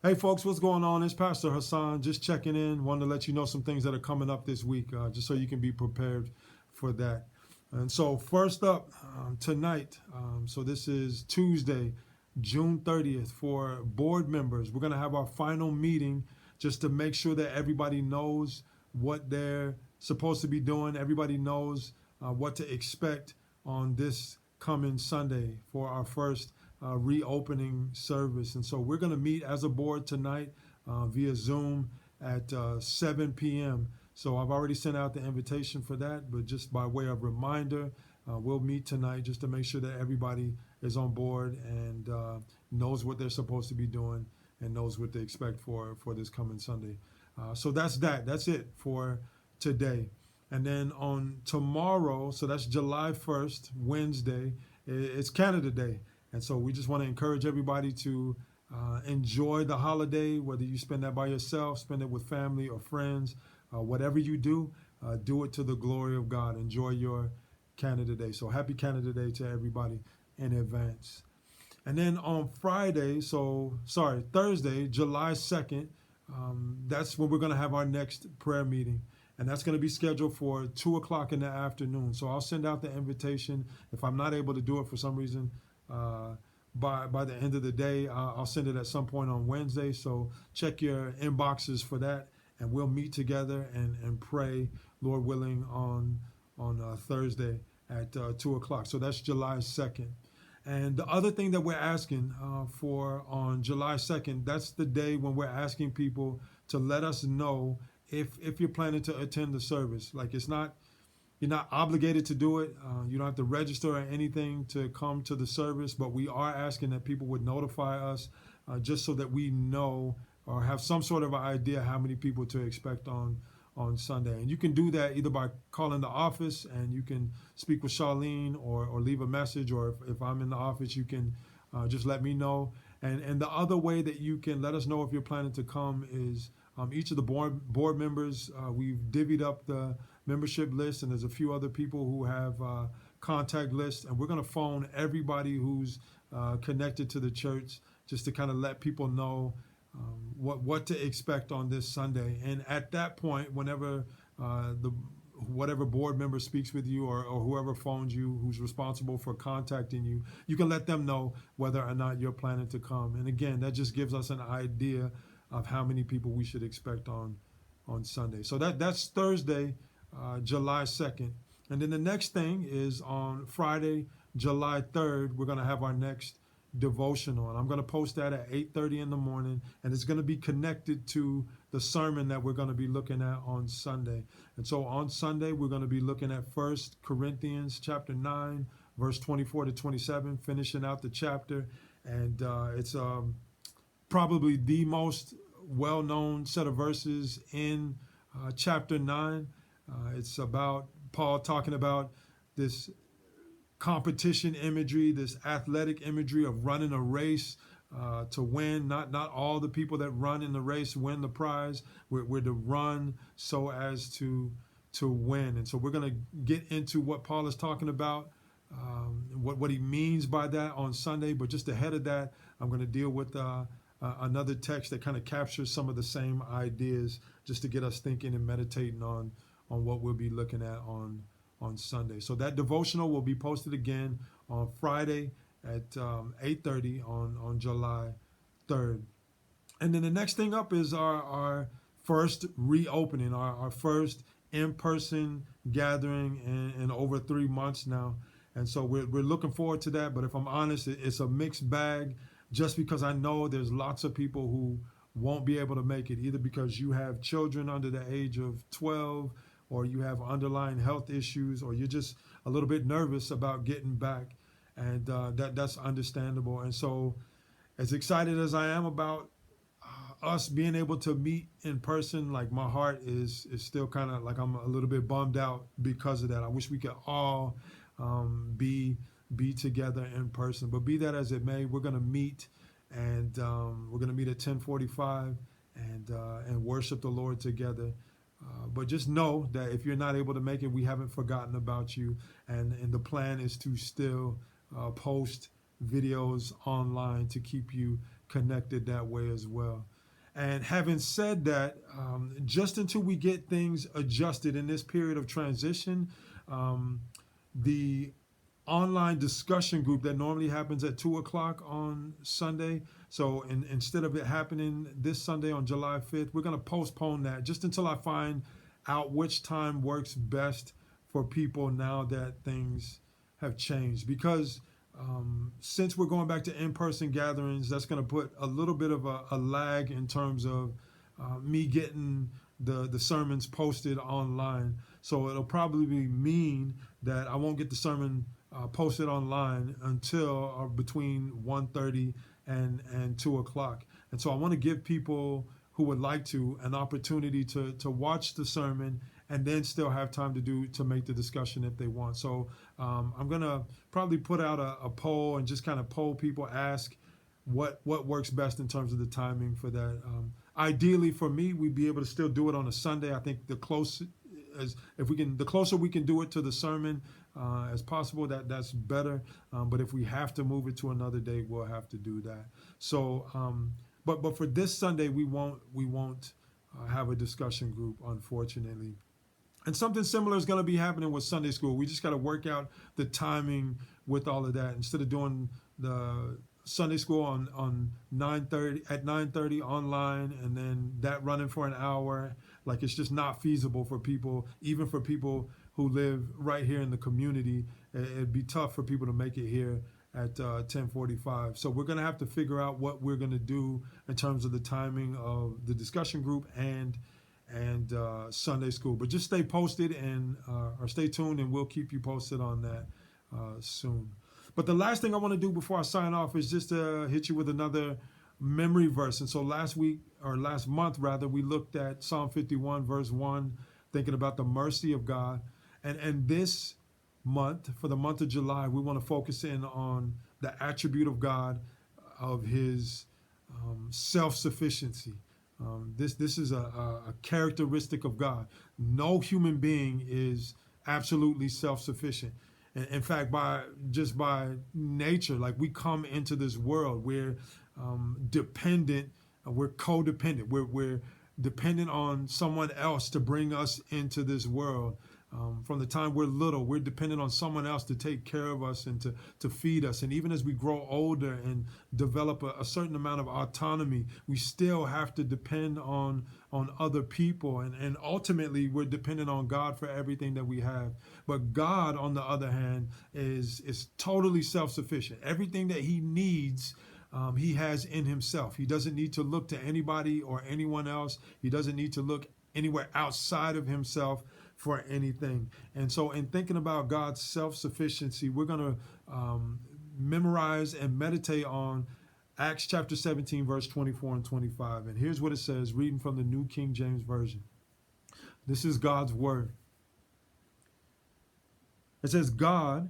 Hey folks, what's going on? It's Pastor Hassan, just checking in. Wanted to let you know some things that are coming up this week, just so you can be prepared for that. And so first up, tonight, so this is Tuesday, June 30th, for board members. We're going to have our final meeting just to make sure that everybody knows what they're supposed to be doing. Everybody knows what to expect on this coming Sunday for our first reopening service. And so we're going to meet as a board tonight via Zoom at 7 p.m. So I've already sent out the invitation for that, but just by way of reminder, we'll meet tonight just to make sure that everybody is on board and knows what they're supposed to be doing and knows what to expect for this coming Sunday. So that's that. That's it for today. And then on tomorrow, so that's July 1st, Wednesday, it's Canada Day. And so we just want to encourage everybody to enjoy the holiday, whether you spend that by yourself, spend it with family or friends, whatever you do it to the glory of God. Enjoy your Canada Day. So happy Canada Day to everybody in advance. And then on Thursday, July 2nd, that's when we're going to have our next prayer meeting. And that's going to be scheduled for 2 o'clock in the afternoon. So I'll send out the invitation. If I'm not able to do it for some reason, by the end of the day, I'll send it at some point on Wednesday. So check your inboxes for that, and we'll meet together and pray, Lord willing, on Thursday at 2 o'clock. So that's July 2nd. And the other thing that we're asking for on July 2nd, that's the day when we're asking people to let us know if you're planning to attend the service. Like, you're not obligated to do it. You don't have to register or anything to come to the service, but we are asking that people would notify us just so that we know or have some sort of idea how many people to expect on Sunday. And you can do that either by calling the office and you can speak with Charlene or leave a message, or if I'm in the office, you can just let me know. And the other way that you can let us know if you're planning to come is each of the board members, we've divvied up the membership list, and there's a few other people who have contact lists, and we're going to phone everybody who's connected to the church just to kind of let people know what to expect on this Sunday. And at that point, whenever whatever board member speaks with you or whoever phones you who's responsible for contacting you, you can let them know whether or not you're planning to come. And again, that just gives us an idea of how many people we should expect on Sunday. So that's Thursday, July 2nd. And then the next thing is on Friday, July 3rd, we're going to have our next devotional. And I'm going to post that at 8:30 in the morning. And it's going to be connected to the sermon that we're going to be looking at on Sunday. And so on Sunday, we're going to be looking at 1 Corinthians chapter 9, verse 24 to 27, finishing out the chapter. And it's probably the most well-known set of verses in chapter 9. It's about Paul talking about this competition imagery, this athletic imagery of running a race to win. Not all the people that run in the race win the prize. We're to run so as to win. And so we're going to get into what Paul is talking about, what he means by that on Sunday. But just ahead of that, I'm going to deal with another text that kind of captures some of the same ideas just to get us thinking and meditating on what we'll be looking at on Sunday. So that devotional will be posted again on Friday at 8:30 on July 3rd. And then the next thing up is our first reopening, our first in-person gathering in over 3 months now. And so we're looking forward to that. But if I'm honest, it's a mixed bag, just because I know there's lots of people who won't be able to make it, either because you have children under the age of 12, or you have underlying health issues, or you're just a little bit nervous about getting back. And that's understandable. And so as excited as I am about us being able to meet in person, like, my heart is still kind of like, I'm a little bit bummed out because of that. I wish we could all be together in person, but be that as it may, we're going to meet, and we're going to meet at 10:45 and worship the Lord together. But just know that if you're not able to make it, we haven't forgotten about you, and the plan is to still post videos online to keep you connected that way as well. And having said that, just until we get things adjusted in this period of transition, the online discussion group that normally happens at 2 o'clock on Sunday. So instead of it happening this Sunday on July 5th, we're going to postpone that just until I find out which time works best for people now that things have changed. Because since we're going back to in-person gatherings, that's going to put a little bit of a lag in terms of me getting the sermons posted online. So it'll probably mean that I won't get the sermon posted online until between 1:30 and 2 o'clock. And so I want to give people who would like to an opportunity to watch the sermon and then still have time to make the discussion if they want. So I'm going to probably put out a poll and just kind of poll people, ask what works best in terms of the timing for that. Ideally for me, we'd be able to still do it on a Sunday. I think the closer we can do it to the sermon as possible, that's better. But if we have to move it to another day, we'll have to do that. So, but for this Sunday, we won't have a discussion group, unfortunately. And something similar is going to be happening with Sunday school. We just got to work out the timing with all of that. Instead of doing the Sunday school on 9:30 online, and then that running for an hour, like it's just not feasible for people, even for people who live right here in the community. It'd be tough for people to make it here at 10:45. So we're going to have to figure out what we're going to do in terms of the timing of the discussion group and Sunday school. But just stay posted and or stay tuned, and we'll keep you posted on that soon. But the last thing I want to do before I sign off is just to hit you with another memory verse. And so last month, we looked at Psalm 51, verse 1, thinking about the mercy of God. And this month, for the month of July, we want to focus in on the attribute of God, of his self-sufficiency. This is a characteristic of God. No human being is absolutely self-sufficient. In fact, by nature, like we come into this world, we're dependent, we're codependent. We're dependent on someone else to bring us into this world. From the time we're little, we're dependent on someone else to take care of us and to feed us. And even as we grow older and develop a certain amount of autonomy, we still have to depend on other people. And ultimately, we're dependent on God for everything that we have. But God, on the other hand, is totally self-sufficient. Everything that he needs, he has in himself. He doesn't need to look to anybody or anyone else. He doesn't need to look anywhere outside of himself for anything. And so in thinking about God's self-sufficiency, we're going to memorize and meditate on Acts chapter 17, verse 24 and 25. And here's what it says, reading from the New King James Version. This is God's word. It says, God,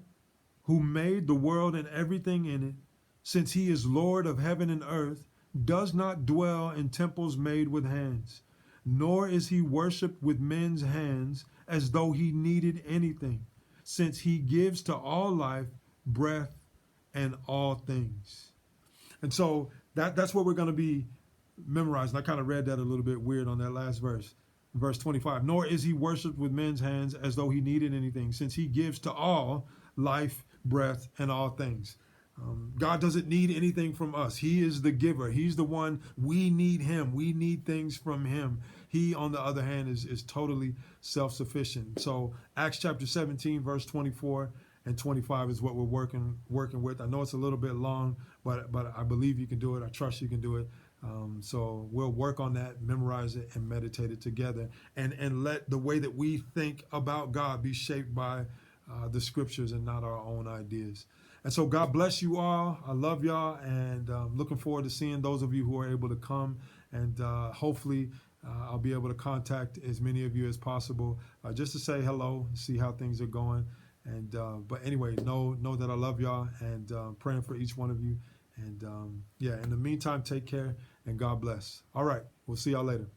who made the world and everything in it, since he is Lord of heaven and earth, does not dwell in temples made with hands, nor is he worshipped with men's hands as though he needed anything, since he gives to all life, breath, and all things. And so that's what we're going to be memorizing. I kind of read that a little bit weird on that last verse, verse 25. Nor is he worshipped with men's hands as though he needed anything, since he gives to all life, breath, and all things. God doesn't need anything from us. He is the giver. He's the one. We need him. We need things from him. He, on the other hand, is totally self-sufficient. So Acts chapter 17, verse 24 and 25 is what we're working with. I know it's a little bit long, but I believe you can do it. I trust you can do it. So we'll work on that, memorize it, and meditate it together. And let the way that we think about God be shaped by the scriptures and not our own ideas. And so God bless you all. I love y'all, and looking forward to seeing those of you who are able to come. And hopefully I'll be able to contact as many of you as possible just to say hello, see how things are going. And but anyway, know that I love y'all, and praying for each one of you. And in the meantime, take care and God bless. All right, we'll see y'all later.